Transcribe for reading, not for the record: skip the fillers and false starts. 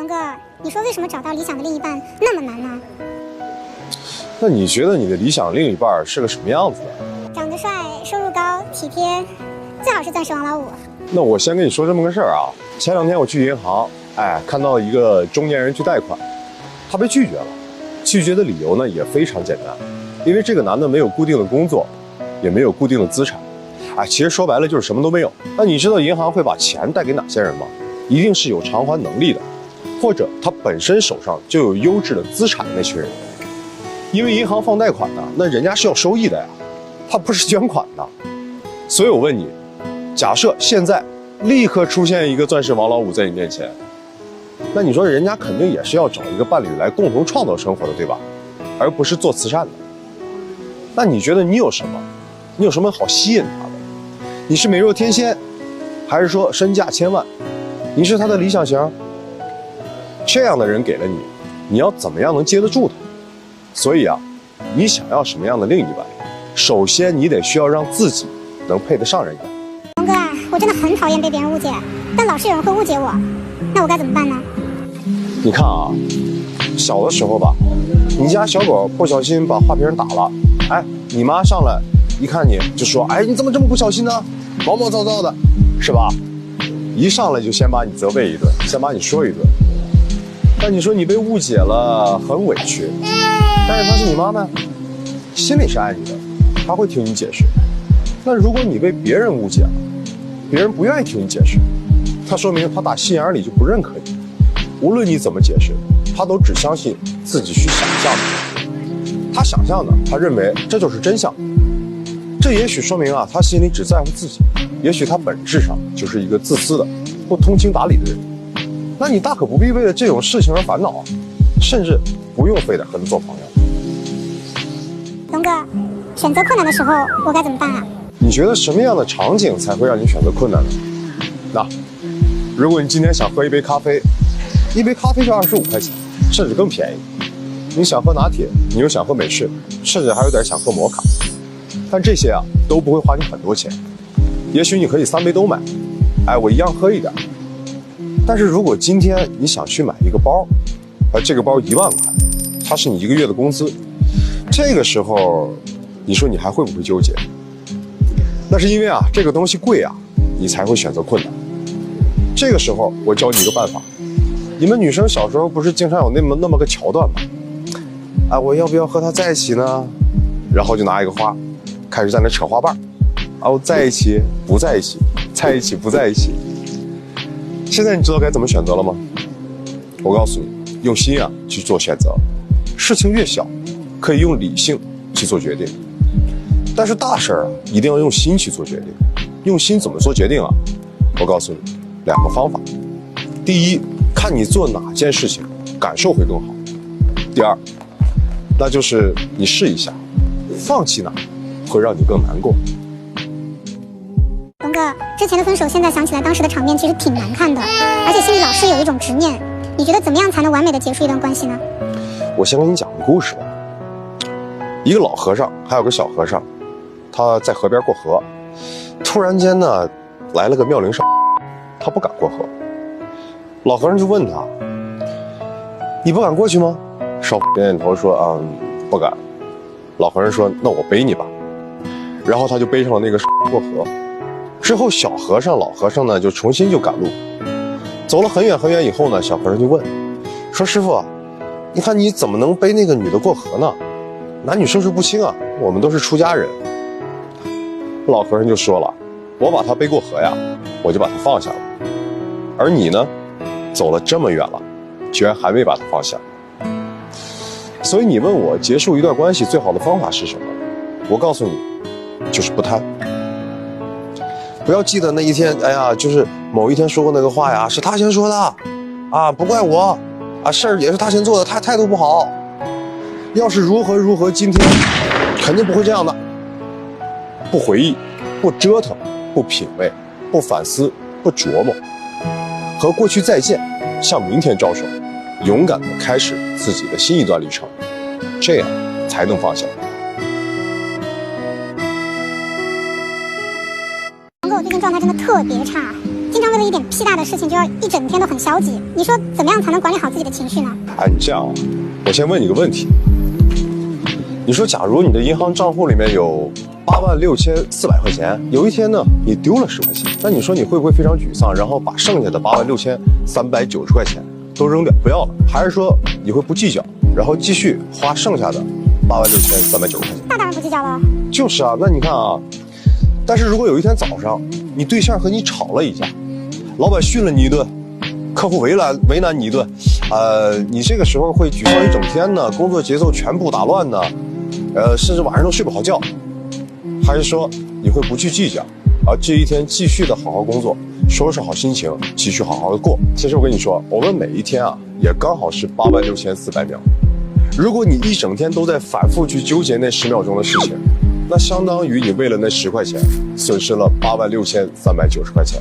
龙哥，你说为什么找到理想的另一半那么难呢？那你觉得你的理想另一半是个什么样子的？长得帅，收入高，体贴，最好是钻石王老五。那我先跟你说这么个事儿啊。前2天我去银行，看到一个中年人去贷款，他被拒绝了。拒绝的理由呢也非常简单，因为这个男的没有固定的工作，也没有固定的资产。其实说白了就是什么都没有。那你知道银行会把钱贷给哪些人吗？一定是有偿还能力的，或者他本身手上就有优质的资产的那群人。因为银行放贷款呢，那人家是要收益的呀，他不是捐款的。所以我问你，假设现在立刻出现一个钻石王老五在你面前，那你说人家肯定也是要找一个伴侣来共同创造生活的，对吧？而不是做慈善的。那你觉得你有什么？你有什么好吸引他的？你是美若天仙，还是说身价千万？你是他的理想型？这样的人给了你，你要怎么样能接得住他？所以啊，你想要什么样的另一半，首先你得需要让自己能配得上人家。龙哥啊，我真的很讨厌被别人误解，但老是有人会误解我，那我该怎么办呢？你看啊，小的时候吧，你家小狗不小心把花瓶打了，你妈上来一看你就说，你怎么这么不小心呢？毛毛躁躁的，是吧？一上来就先把你责备一顿，先把你说一顿。但你说你被误解了，很委屈。但是她是你妈妈，心里是爱你的，她会听你解释。那如果你被别人误解了，别人不愿意听你解释，那说明他打心眼里就不认可你。无论你怎么解释，他都只相信自己去想象的。他想象的，他认为这就是真相。这也许说明啊，他心里只在乎自己，也许他本质上就是一个自私的、不通情达理的人。那你大可不必为了这种事情而烦恼啊，甚至不用非得和他做朋友。龙哥，选择困难的时候我该怎么办啊？你觉得什么样的场景才会让你选择困难呢？那如果你今天想喝一杯咖啡，一杯咖啡就25块钱，甚至更便宜。你想喝拿铁，你又想喝美式，甚至还有点想喝摩卡。但这些啊都不会花你很多钱，也许你可以3杯都买，我一样喝一点。但是如果今天你想去买一个包，这个包1万块，它是你1个月的工资，这个时候你说你还会不会纠结？那是因为啊这个东西贵啊，你才会选择困难。这个时候我教你一个办法，你们女生小时候不是经常有那么个桥段吗？我要不要和他在一起呢？然后就拿一个花，开始在那扯花瓣，我在一起不在一起，在一起不在一起。现在你知道该怎么选择了吗？我告诉你，用心啊去做选择。事情越小，可以用理性去做决定，但是大事啊一定要用心去做决定。用心怎么做决定啊？我告诉你2个方法。第一，看你做哪件事情感受会更好。第二，那就是你试一下，放弃哪会让你更难过。龙哥，之前的分手现在想起来当时的场面其实挺难看的，而且心里老是有一种执念。你觉得怎么样才能完美的结束一段关系呢？我先给你讲个故事吧。一个老和尚还有个小和尚，他在河边过河，突然间呢来了个妙龄少，他不敢过河。老和尚就问他，你不敢过去吗？少点点头说不敢。老和尚说，那我背你吧。然后他就背上了那个过河。之后小和尚老和尚呢就重新赶路，走了很远很远以后呢，小和尚就问说，师傅，你看你怎么能背那个女的过河呢？男女授受不亲啊，我们都是出家人。老和尚就说了，我把她背过河呀，我就把她放下了。而你呢，走了这么远了，居然还没把她放下。所以你问我结束一段关系最好的方法是什么？我告诉你，就是不贪。不要记得那一天，就是某一天说过那个话呀，是他先说的，不怪我，事儿也是他先做的，他态度不好。要是如何，今天肯定不会这样的。不回忆，不折腾，不品味，不反思，不琢磨，和过去再见，向明天招手，勇敢地开始自己的新一段旅程，这样才能放下。龙哥，我最近状态真的特别差，经常为了一点屁大的事情就要一整天都很消极，你说怎么样才能管理好自己的情绪呢？哎，你这样，我先问你个问题，你说假如你的银行账户里面有86400块钱，有一天呢你丢了10块钱，那你说你会不会非常沮丧，然后把剩下的86390块钱都扔掉不要了，还是说你会不计较，然后继续花剩下的86390块钱？那当然不计较了。就是啊，那你看啊，但是如果有一天早上你对象和你吵了一架，老板训了你一顿，客户为难你一顿，你这个时候会沮丧一整天呢，工作节奏全部打乱呢，甚至晚上都睡不好觉，还是说你会不去计较，而这一天继续的好好工作，收拾好心情，继续好好的过？其实我跟你说，我们每一天啊，也刚好是86400秒。如果你一整天都在反复去纠结那10秒钟的事情，那相当于你为了那10块钱，损失了86390块钱。